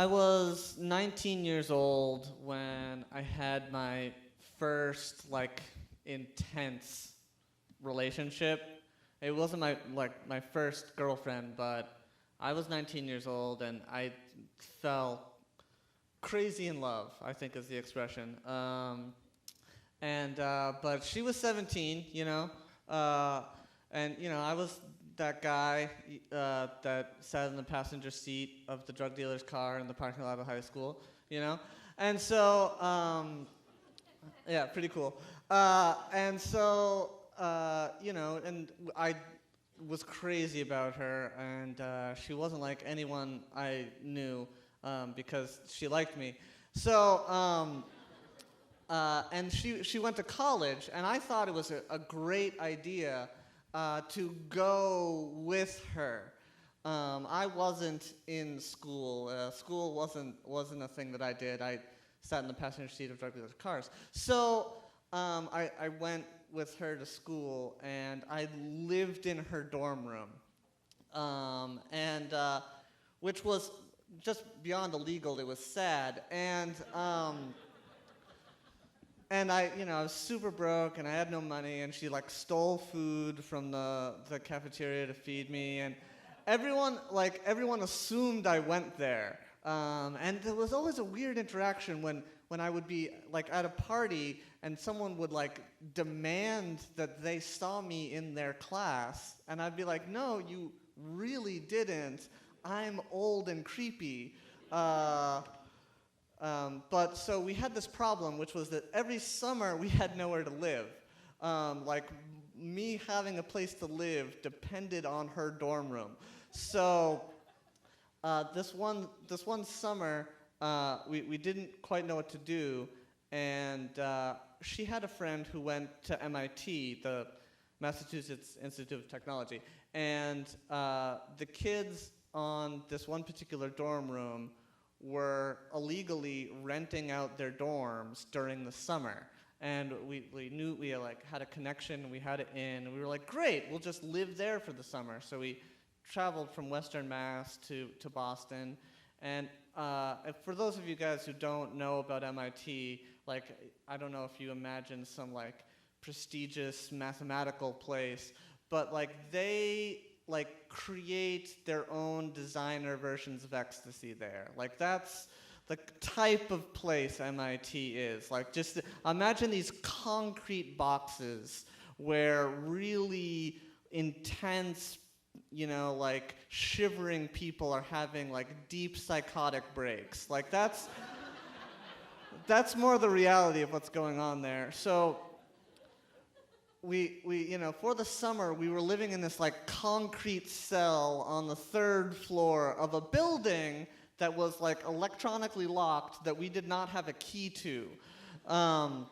I was 19 years old when I had my first intense relationship. It wasn't my first girlfriend, but I was 19 years old and I fell crazy in love, I think is the expression. But she was 17, and I was that guy that sat in the passenger seat of the drug dealer's car in the parking lot of high school, and so yeah, pretty cool. And I was crazy about her, and she wasn't like anyone I knew because she liked me. So. And she went to college, and I thought it was a great idea to go with her. I wasn't in school. School wasn't a thing that I did. I sat in the passenger seat of drug dealers' cars. So I went with her to school, and I lived in her dorm room, which was just beyond illegal. It was sad, and I was super broke, and I had no money, and she stole food from the cafeteria to feed me, and everyone assumed I went there, and there was always a weird interaction when I would be at a party and someone would demand that they saw me in their class, and I'd be like, no, you really didn't. I'm old and creepy. But so we had this problem, which was that every summer we had nowhere to live. Me having a place to live depended on her dorm room. So this one summer, we didn't quite know what to do, and she had a friend who went to MIT, the Massachusetts Institute of Technology, and the kids on this one particular dorm room were illegally renting out their dorms during the summer. And we knew we had a connection, we had it in, and we were like, great, we'll just live there for the summer. So we traveled from Western Mass to Boston. And for those of you guys who don't know about MIT, I don't know if you imagine some prestigious mathematical place, but they create their own designer versions of ecstasy there. That's the type of place MIT is. Just imagine these concrete boxes where really intense, shivering people are having deep psychotic breaks. That's more the reality of what's going on there. So we for the summer, we were living in this concrete cell on the 3rd floor of a building that was electronically locked that we did not have a key to. And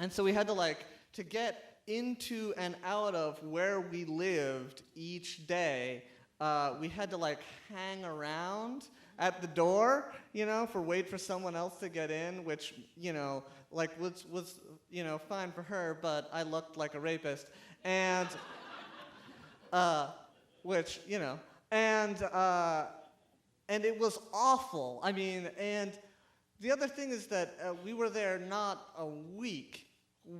so we had to get into and out of where we lived each day, we had to hang around at the door, wait for someone else to get in, which, was fine for her, but I looked like a rapist, and, and it was awful. I mean, and the other thing is that we were there not a week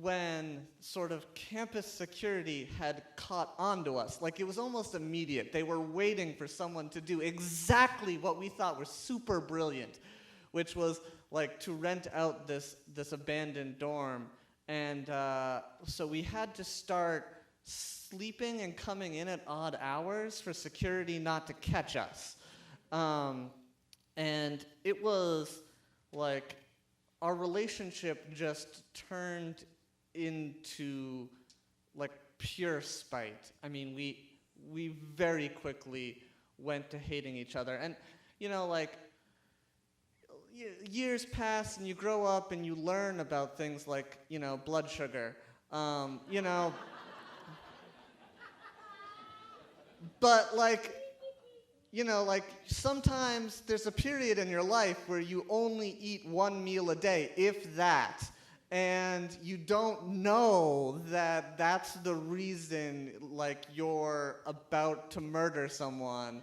when sort of campus security had caught on to us. It was almost immediate. They were waiting for someone to do exactly what we thought was super brilliant, which was to rent out this abandoned dorm. And so we had to start sleeping and coming in at odd hours for security not to catch us. And it was our relationship just turned into pure spite. I mean, we very quickly went to hating each other. And years pass and you grow up and you learn about things blood sugar. But sometimes there's a period in your life where you only eat one meal a day, if that. And you don't know that that's the reason, you're about to murder someone.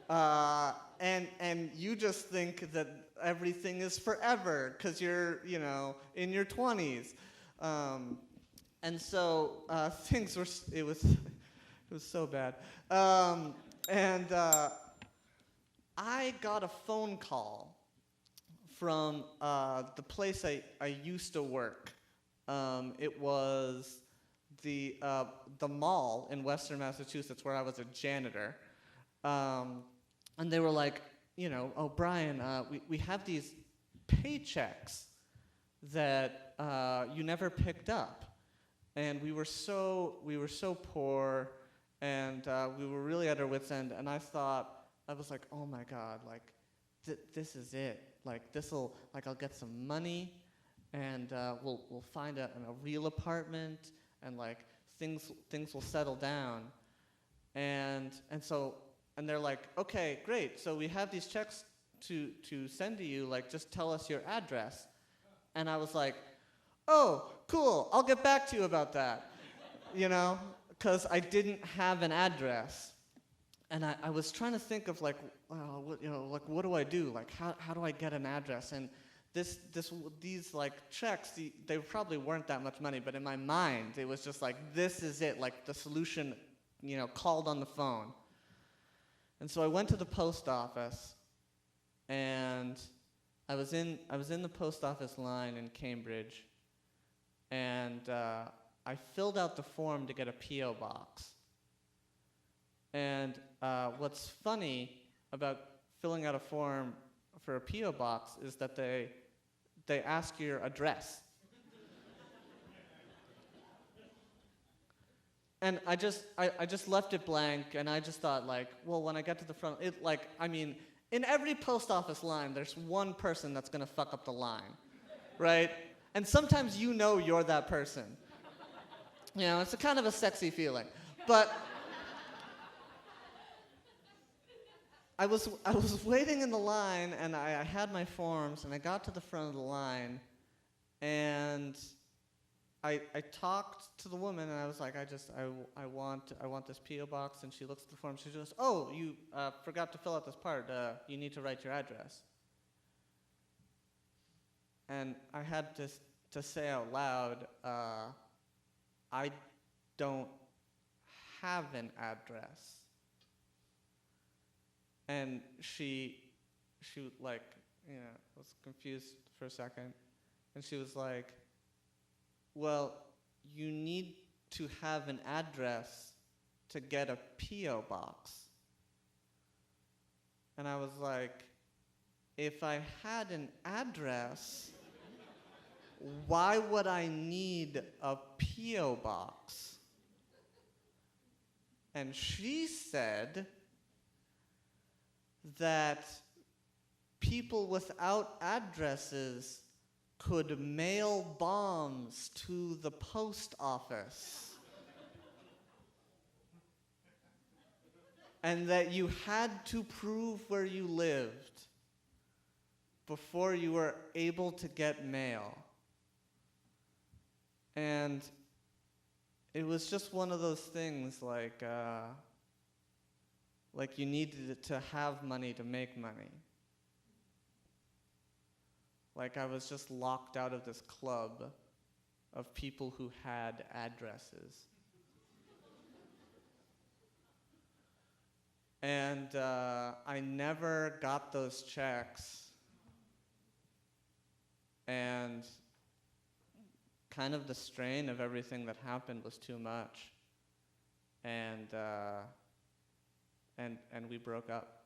And you just think that everything is forever because you're, in your 20s. And so things were, it was so bad. And I got a phone call from the place I used to work. It was the mall in Western Massachusetts where I was a janitor. And they were like, oh, Brian, we have these paychecks that you never picked up. And we were so poor, and we were really at our wits' end. And I was like, oh my God, like, this is it. Like, I'll get some money, and we'll find a real apartment, and like things will settle down. And they're like, okay, great. So we have these checks to send to you. Like, just tell us your address. And I was like, oh, cool. I'll get back to you about that. Because I didn't have an address. And I was trying to think of like, what do I do? Like, how do I get an address? And these like checks, they probably weren't that much money, but in my mind, it was just like, this is it, like the solution, called on the phone. And so I went to the post office, and I was in the post office line in Cambridge, and I filled out the form to get a P.O. box. And what's funny about filling out a form for a P.O. box is that they ask your address. And I just left it blank, and I just thought, like, well, when I get to the front, in every post office line, there's one person that's gonna fuck up the line, right? And sometimes you're that person. It's a kind of a sexy feeling. But I was waiting in the line, and I had my forms, and I got to the front of the line, and I talked to the woman, and I was like, I want this P.O. box, and she looks at the form, she goes, oh, you forgot to fill out this part, you need to write your address. And I had to say out loud, I don't have an address. And she like, was confused for a second, and she was like, well, you need to have an address to get a P.O. box. And I was like, if I had an address, why would I need a P.O. box? And she said that people without addresses could mail bombs to the post office. And that you had to prove where you lived before you were able to get mail. And it was just one of those things, like you needed to have money to make money. Like I was just locked out of this club of people who had addresses. And I never got those checks. And kind of the strain of everything that happened was too much. And we broke up.